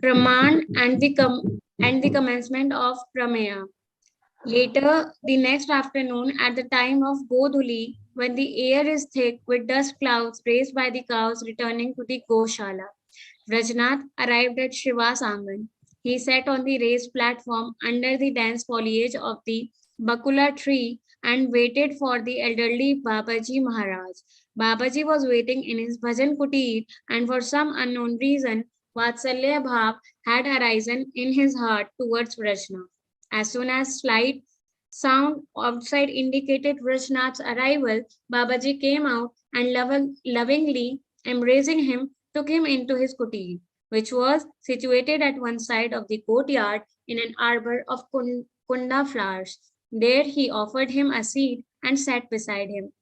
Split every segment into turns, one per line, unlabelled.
Praman and the commencement of Prameya. Later, the next afternoon, at the time of Godhuli, when the air is thick with dust clouds raised by the cows returning to the Goshala, Rajnath arrived at Shiva's Angan. He sat on the raised platform under the dense foliage of the Bakula tree and waited for the elderly Babaji Maharaj. Babaji was waiting in his bhajan kutir, and for some unknown reason, Vatsalya Bhav had arisen in his heart towards Rajnath. As soon as slight sound outside indicated Rajnath's arrival, Babaji came out and lovingly embracing him, took him into his kutir, which was situated at one side of the courtyard in an arbor of kunda flowers. There he offered him a seat and sat beside him.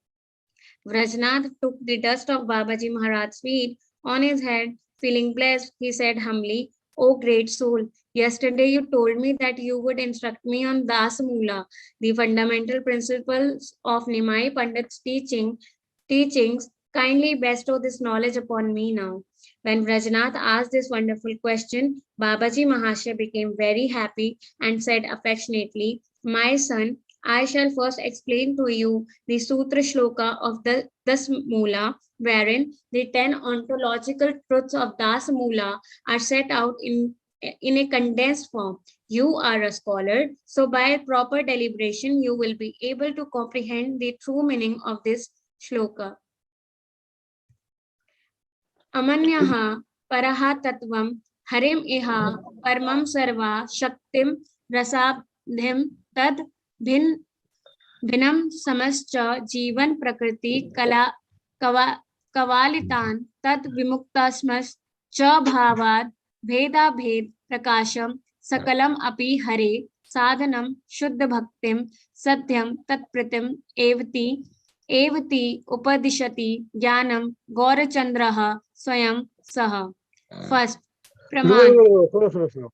Vrajnath took the dust of Babaji Maharaj's feet on his head. Feeling blessed, he said humbly, "O great soul, yesterday you told me that you would instruct me on Dasamula, the fundamental principles of Nimai Pandit's teachings. Kindly bestow this knowledge upon me now." When Vrajnath asked this wonderful question, Babaji Mahasaya became very happy and said affectionately, "My son, I shall first explain to you the Sutra Shloka of the Dasamula, wherein the 10 ontological truths of Dasamula are set out in a condensed form. You are a scholar, so by proper deliberation, you will be able to comprehend the true meaning of this shloka. Amanyaha paraha tattvam harim iha paramam sarva shaktim rasabdhim tad bhin भिन्नम समश्च जीवन प्रकृति कला कवालितान तद विमुक्तस्मश्च भावाद भेदा भेद प्रकाशम सकलम अपि हरे साधनम शुद्ध भक्तिम सत्यम तत्प्रतिम एवति उपदिशति ज्ञानम गौरचंद्रः स्वयं सह. First, Praman.
No.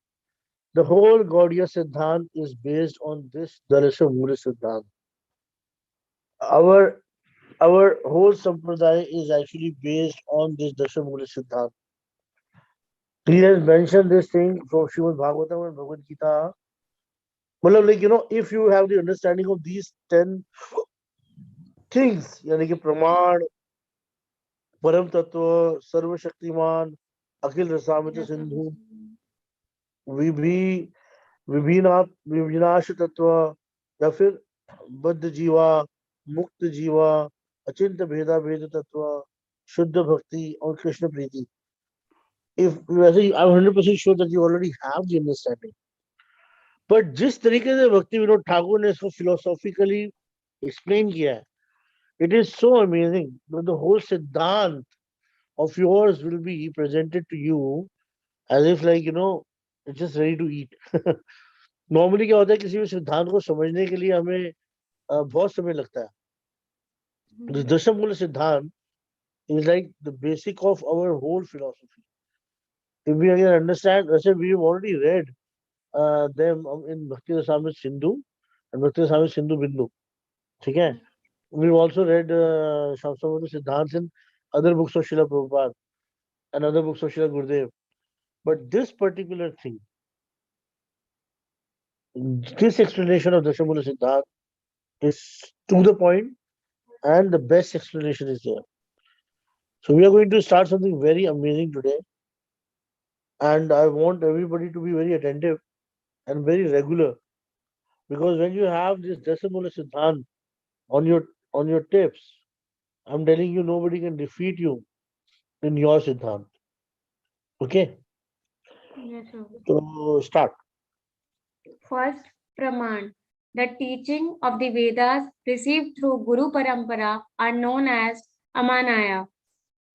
The whole Gaudiya Siddhant is based on this Darasha Mula Siddhant. Our whole sampradaya is actually based on this Dashamula Siddhant. He has mentioned this thing from Srimad Bhagavatam and Bhagavad Gita. Well, if you have the understanding of these 10 things, yani ki Praman, Param Tattva, Sarva Shaktiman, Akhil Rasamrita Sindhu, विभिनाश तत्व या फिर बद्ध जीवा, मुक्त जीवा, अचिंत भेदा भेद तत्व, शुद्ध भक्ति और कृष्ण प्रीति. If I'm 100% sure that you already have the understanding. But जिस तरीके से भक्ति विनोद ठाकुर ने इसको philosophically explain किया है, it is so amazing that the whole siddhant of yours will be presented to you as if it's just ready to eat. Normally क्या होता है, किसी भी सिद्धांत को समझने के लिए हमें बहुत समय लगता है. The Dashamula Siddhant is like the basic of our whole philosophy. If we again understand, we have already read them in Bhakti Rasamrita Sindhu and Bhakti Rasamrita Sindhu Bindu. Okay? We've also read Shamsamrita Siddhants in other books of Srila Prabhupada and other books of Srila Gurudev. But this particular thing, this explanation of Dashamula Siddhant is to the point and the best explanation is there. So we are going to start something very amazing today, and I want everybody to be very attentive and very regular, because when you have this Dashamula Siddhant on your tips, I'm telling you, nobody can defeat you in your Siddhant. Okay?
Yes, sir.
So start.
First, Praman. The teaching of the Vedas received through Guru Parampara are known as Amanaya.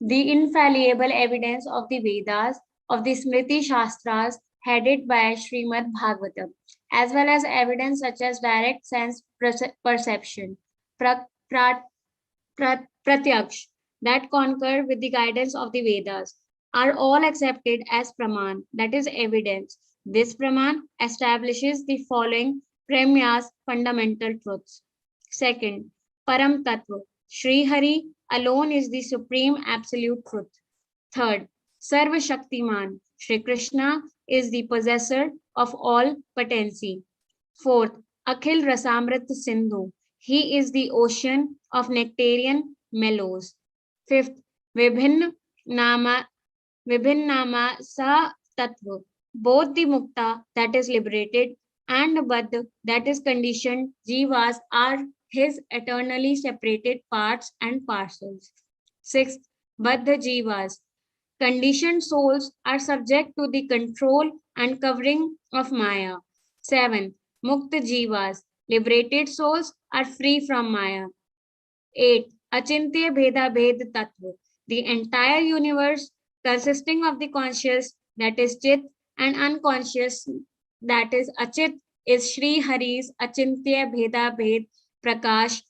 The infallible evidence of the Vedas, of the Smriti Shastras headed by Srimad Bhagavatam, as well as evidence such as direct sense perception, pratyaksh, that concur with the guidance of the Vedas, are all accepted as Praman, that is evidence. This Praman establishes the following Premya's fundamental truths. Second, Param Tattva. Sri Hari alone is the supreme absolute truth. Third, Sarva Shaktiman. Shri Krishna is the possessor of all potency. Fourth, Akhil Rasamrit Sindhu. He is the ocean of nectarian mellows. Fifth, Vibhin Nama Vibhinnama Sa Tattva. Both the Mukta, that is liberated, and Baddha, that is conditioned, Jivas are his eternally separated parts and parcels. Sixth, Baddha Jivas. Conditioned souls are subject to the control and covering of Maya. 7. Mukta Jivas. Liberated souls are free from Maya. 8. Achintya Bheda Bhed Tattva. The entire universe consisting of the conscious, that is Chit, and unconscious, that is Achit, is Sri Hari's Achintya Bheda Bhed Prakash.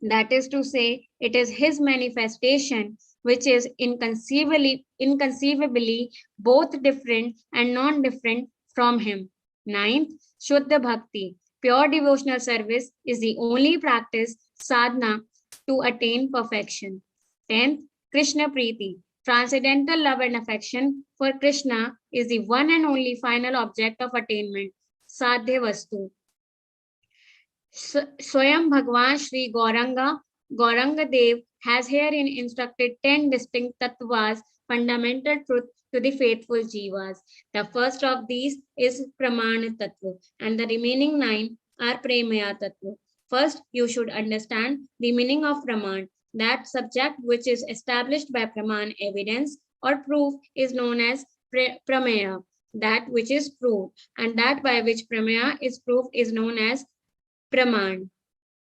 That is to say, it is his manifestation which is inconceivably both different and non-different from him. Ninth, Shuddha Bhakti. Pure devotional service is the only practice, sadhana, to attain perfection. 10th, Krishna Preeti. Transcendental love and affection for Krishna is the one and only final object of attainment, Sadhya Vastu. Swayam Bhagwan Sri Gauranga Dev has herein instructed 10 distinct tattvas, fundamental truth to the faithful jivas. The first of these is Pramana Tattva, and the remaining 9 are Premaya Tattva. First, you should understand the meaning of Praman. That subject which is established by Praman evidence or proof is known as Pramaya. That which is proved, and that by which Pramaya is proved is known as Praman.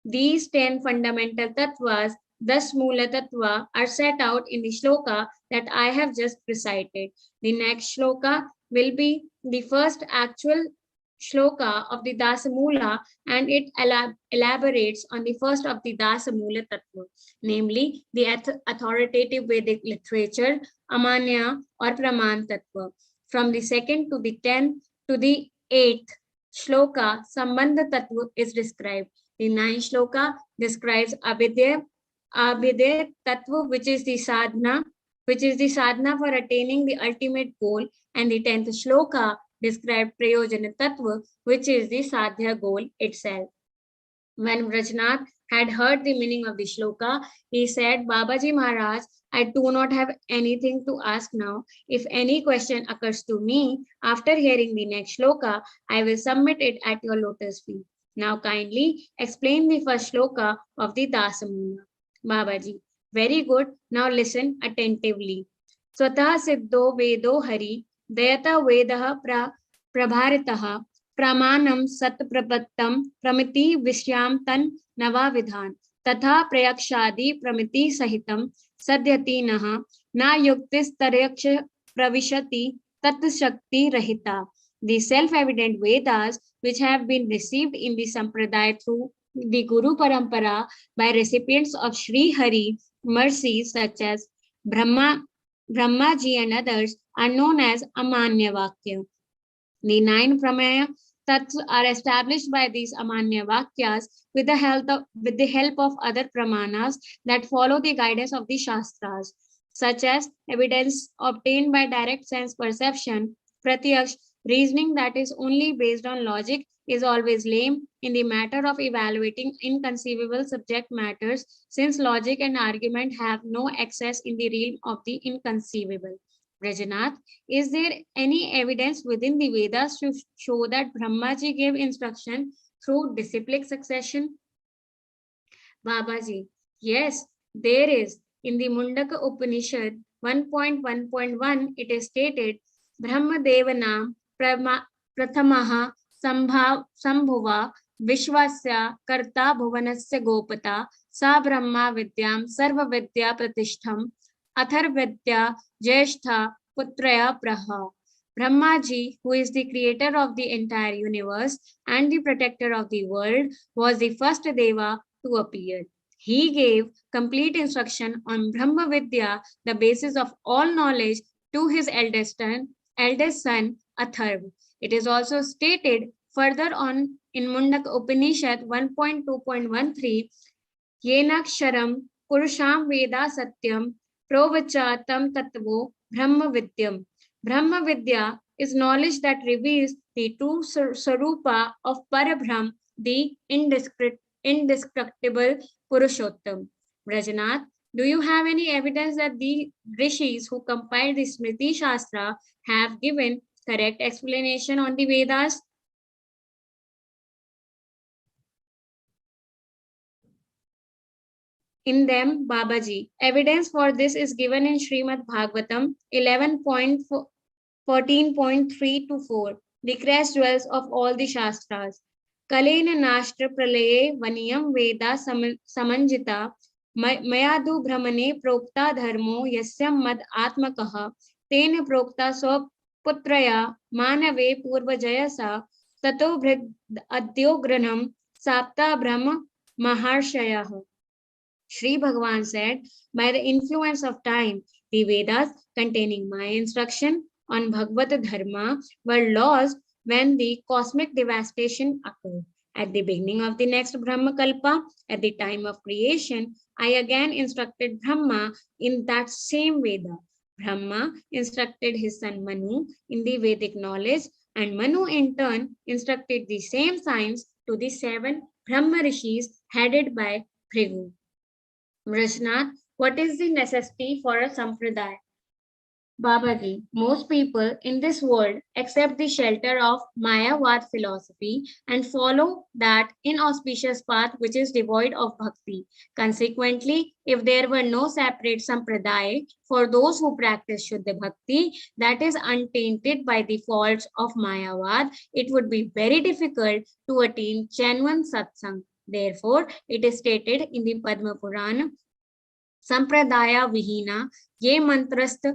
These 10 fundamental tattvas, thus Mula Tattva, are set out in the shloka that I have just recited. The next shloka will be the first actual shloka of the Dasamula, and it elaborates on the first of the Dasamula Tattva, namely the authoritative Vedic literature, Amanya or Praman Tattva. From the second to the 10th to the 8th shloka, Sambandha Tattva is described. The 9th shloka describes Abhidya Tattva, which is the sadhana for attaining the ultimate goal, and the 10th shloka described Prayojana Tattva, which is the sadhya goal itself. When Rajnath had heard the meaning of the shloka, he said, Babaji Maharaj, I do not have anything to ask now. If any question occurs to me after hearing the next shloka, I will submit it at your lotus feet. Now kindly explain the first shloka of the Dasamula. Babaji, very good. Now listen attentively. Swatah Siddho Vedo Hari, Dayata Vedaha Prabharitaha, Pramanam Sat Prapattam, Pramiti Vishyam Tan Navavidhan, Tatha Prayakshadi Pramiti Sahitam, Sadyati Naha, Na Yuktis Taryaksha Pravishati, Tat Shakti Rahita. The self-evident Vedas, which have been received in the Sampradaya through the Guru Parampara by recipients of Sri Hari mercies such as Brahmaji and others, are known as Amanya Vakya. The 9 Pramaya Tattvas are established by these Amanya Vakyas with the help of other Pramanas that follow the guidance of the Shastras, such as evidence obtained by direct sense perception, Pratyaksh, reasoning that is only based on logic is always lame in the matter of evaluating inconceivable subject matters, since logic and argument have no access in the realm of the inconceivable. Rajanath, is there any evidence within the Vedas to show that Brahmaji gave instruction through disciplic succession? Babaji, yes, there is. In the Mundaka Upanishad 1.1.1, it is stated, Brahma Devanam Prathamaha Sambhuva Vishwasya Karta Bhuvanasya Gopata Sa Brahma Vidyam Sarva Vidya Pratishtham Atharvidya Jeshtha Putraya Praha. Brahmaji, who is the creator of the entire universe and the protector of the world, was the first Deva to appear. He gave complete instruction on Brahma Vidya, the basis of all knowledge, to his eldest son Atharva. It is also stated further on in Mundaka Upanishad 1.2.13, Yenaksharam Purusham Veda Satyam Provachatam Tattvo Brahma Vidyam. Brahma Vidya is knowledge that reveals the true Sarupa of Parabrahm, the indestructible Purushottam. Rajanath, do you have any evidence that the rishis who compiled the Smriti Shastra have given correct explanation on the Vedas? In them, Babaji. Evidence for this is given in Srimad Bhagavatam 11.14.3 to 4, the crash jewels of all the Shastras. Kalena Nashtra Pralaye Vaniyam Veda Samanjita Mayadu Brahmane Prokta Dharmo Yasyam Mad Atmakaha Tena Prokta Putraya Manave Purvajayasa Tato Bhrid Adyogranam Sapta Brahma Maharshayah. Sri Bhagavan said, by the influence of time, the Vedas containing my instruction on Bhagavad Dharma were lost when the cosmic devastation occurred. At the beginning of the next Brahma Kalpa, at the time of creation, I again instructed Brahma in that same Veda. Brahma instructed his son Manu in the Vedic knowledge, and Manu in turn instructed the same science to the 7 Brahma Rishis headed by Phrigu. Rajnath, what is the necessity for a sampradaya? Babaji, most people in this world accept the shelter of Mayavad philosophy and follow that inauspicious path which is devoid of bhakti. Consequently, if there were no separate sampradaya for those who practice Shuddha Bhakti that is untainted by the faults of Mayavad, it would be very difficult to attain genuine satsang. Therefore, it is stated in the Padma Purana, संप्रदाया विहीना ये मंत्रस्थ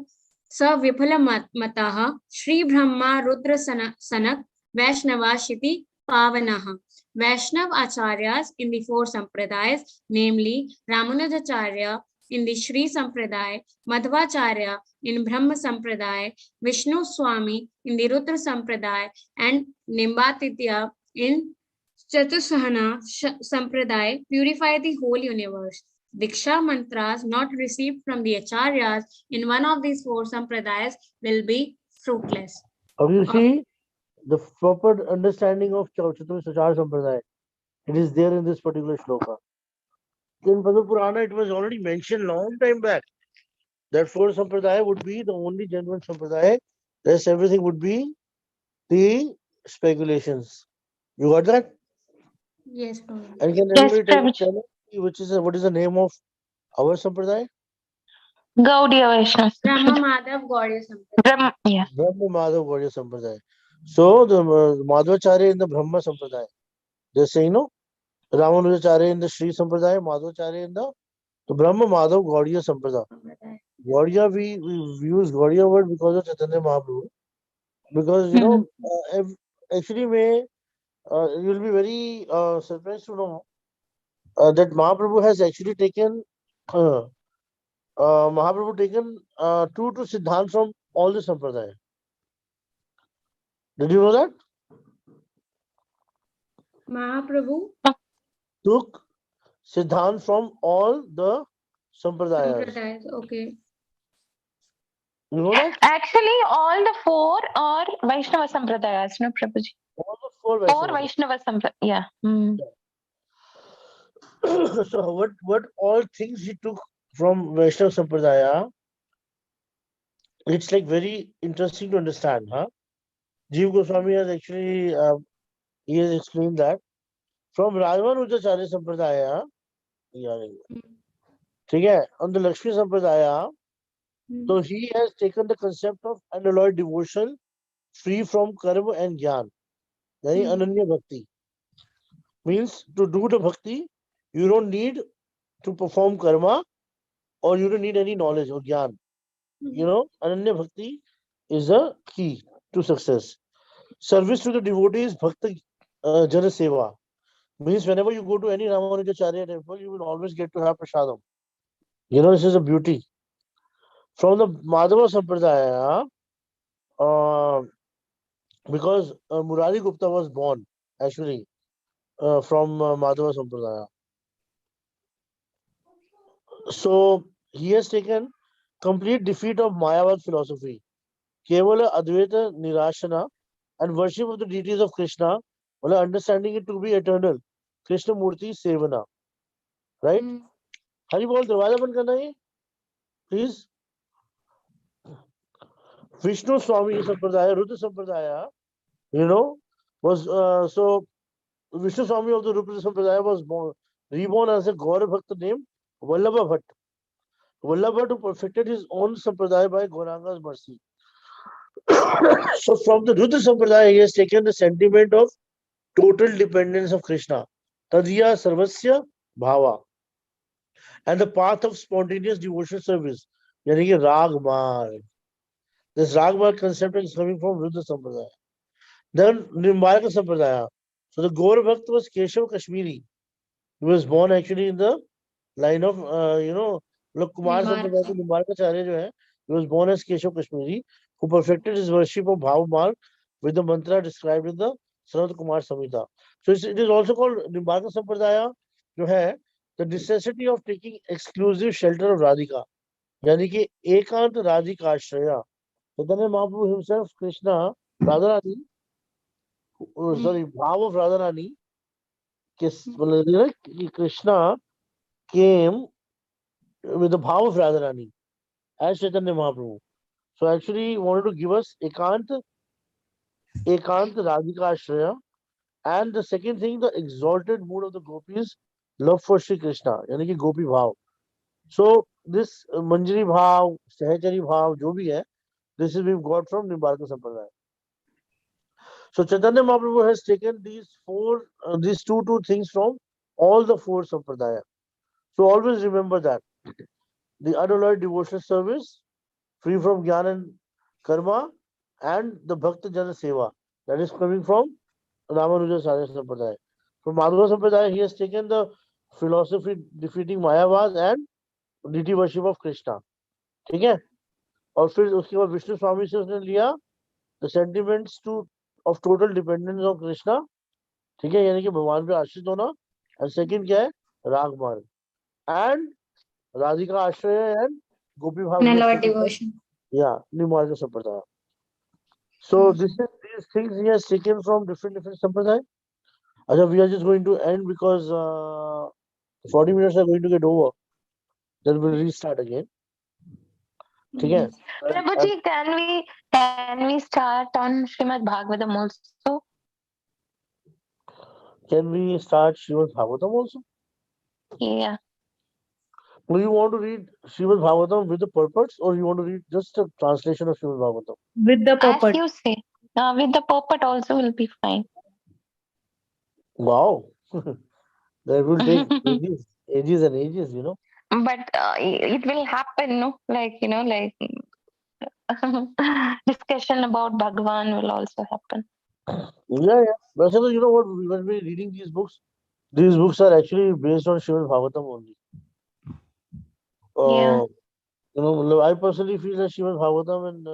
सविफल मतः श्री ब्रह्मा रुद्र सनक वैष्णवाशिति pavanah. Vaishnav Acharyas in the 4 Sampradayas, namely Ramanujacharya in the Shri Sampradaya, Madhvacharya in Brahma Sampradaya, Vishnu Swami in the Rudra Sampradaya, and Nimbatitya in Chatusahana Sampradaya purify the whole universe. Diksha mantras not received from the acharyas in one of these 4 sampradayas will be fruitless.
Obviously, the proper understanding of Chatusachar Sampradaya, it is there in this particular shloka. In Padma Purana, it was already mentioned long time back that 4 Sampradaya would be the only genuine Sampradaya. Rest everything would be the speculations. You got that?
Yes, Prabhupada.
And can
Yes,
anybody tell
Prabhuji.
me what is the name of our Sampradaya?
Gaudiya Vaishnava.
Brahma Madhav Gaudiya Sampradaya.
Brahma, yeah.
Brahma Madhav Gaudiya Sampradaya. So the Madhvacharya in the Brahma Sampradaya. They're saying, no, Ramanujacharya in the Sri Sampradaya, Madhvacharya in the Brahma Madhav Gaudiya Sampradaya. Gaudiya, we use Gaudiya word because of Chaitanya Mahaprabhu. Because, you know, actually, you'll be very surprised to know that Mahaprabhu has actually taken Mahaprabhu taken 2 Siddhant from all the Sampradaya. Did you know that?
Mahaprabhu
Took Siddhant from all the Sampradayas.
Sampradayas. Okay.
You know that?
Actually, all the 4 are Vaishnava Sampradayas, no, Prabhuji?
All the 4
4
Vaishnavas.
Vaishnava Sampradayas, yeah.
So what all things he took from Vaishnava Sampradaya, it's like very interesting to understand, huh? Jeev Goswami has actually he has explained that from Ramanujacharya Sampradaya, on the Lakshmi Sampradaya, so he has taken the concept of unalloyed devotion free from karma and jnana, yani ananya bhakti. Means to do the bhakti, you don't need to perform karma or you don't need any knowledge or jnana. You know, ananya bhakti is a key to success. Service to the devotees, bhakta jana seva. Means whenever you go to any Ramanujacharya temple, you will always get to have prasadam. You know, this is a beauty. From the Madhava Sampradaya, because Murari Gupta was born actually from Madhava Sampradaya. So he has taken complete defeat of Mayavad philosophy. Kevala Advaita Nirashana and worship of the deities of Krishna, well, understanding it to be eternal. Krishna Murti Sevana. Right? Hari bol darwaza band karna hai, please. Vishnu Swami Sampradaya, Rudra Sampradaya, was so Vishnu Swami of the Rudra Sampradaya was reborn as a Gaura Bhakta named Vallabha Bhatt. Vallabha who perfected his own Sampradaya by Gauranga's mercy. So from the Rudra Sampradaya, he has taken the sentiment of total dependence of Krishna, Tadya Sarvasya Bhava, and the path of spontaneous devotional service, yani ki Rag Marg. This Rag Marg concept is coming from Rudra Sampradaya. Then Nimbarka Sampradaya. So the Gaur Bhakt was Keshav Kashmiri. He was born actually in the line of, Kumar Sampradaya, Nimbarka Charya jo hai, he was born as Keshav Kashmiri, who perfected his worship of Bhav Marg with the mantra described in the Sanat Kumar Samhita. So it is also called Nimbarka Sampradaya, jo hai, the necessity of taking exclusive shelter of Radhika. Yani ki Ekant Radhika Ashraya. Chaitanya Mahaprabhu himself, Krishna, Radharani, sorry, Bhav of Radharani, Krishna came with the Bhav of Radharani as Chaitanya Mahaprabhu. So actually he wanted to give us Ekant Radhika Ashraya. And the second thing, the exalted mood of the gopis, love for Shri Krishna, yani ki Gopi Bhav. So this Manjari Bhav, Sahachari Bhav, jo bhi hai, this is we've got from Nimbarka Sampradaya. So Chaitanya Mahaprabhu has taken these two things from all the four Sampradaya. So always remember that. The unalloyed devotional service, free from Jnana and Karma, and the Bhakta Jana Seva, that is coming from Ramanuja Sarya Sampradaya. From Madhava Sampradaya, he has taken the philosophy defeating Mayavad and deity worship of Krishna. ठीक है? और फिर उसके बाद विष्णु स्वामी से उसने लिया the sentiments of total dependence on Krishna. ठीक है? यानी कि भगवान पे आश्रित होना. And second क्या है? राग मार्ग. And Radhika Ashraya and Gopi Bhav.
Unalloyed devotion.
Yeah, Nimarga Sampradaya. So these things he has taken from different Sampradaya. Achha, we are just going to end because 40 minutes are going to get over. Then we'll restart again. ठीक है?
Prabhuji, can we start on Srimad Bhagavatam also?
Can we start Srimad Bhagavatam also?
Yeah.
Do you want to read Srimad Bhagavatam with the purports, or you want to read just a translation of Srimad Bhagavatam?
With the
As
purport.
you say. With the purport also will be fine.
Wow. That will take ages and ages,
But it will happen, no? Like discussion about Bhagwan will also happen.
Yeah. But you know what? When we're reading these books are actually based on Srimad Bhagavatam only.
Yeah.
I personally feel that Srimad Bhagavatam and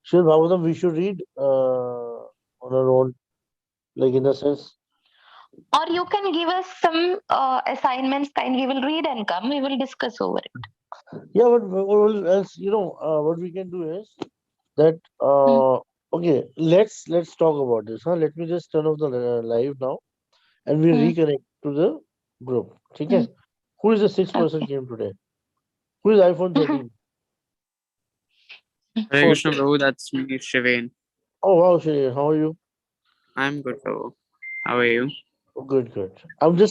Srimad Bhagavatam we should read on our own, like in a sense.
Or you can give us some assignments, we will read and come, we will discuss over it.
Yeah, but what else? What we can do is that. Okay, let's talk about this. Let me just turn off the live now, and we reconnect to the group. Okay. Who is the sixth person came today? Who is iPhone 13?
Hare Krishna Prabhu, that's me, Shivain.
Oh wow, Shri, how are you?
I'm good, Prabhu. How are you?
Good. I'm just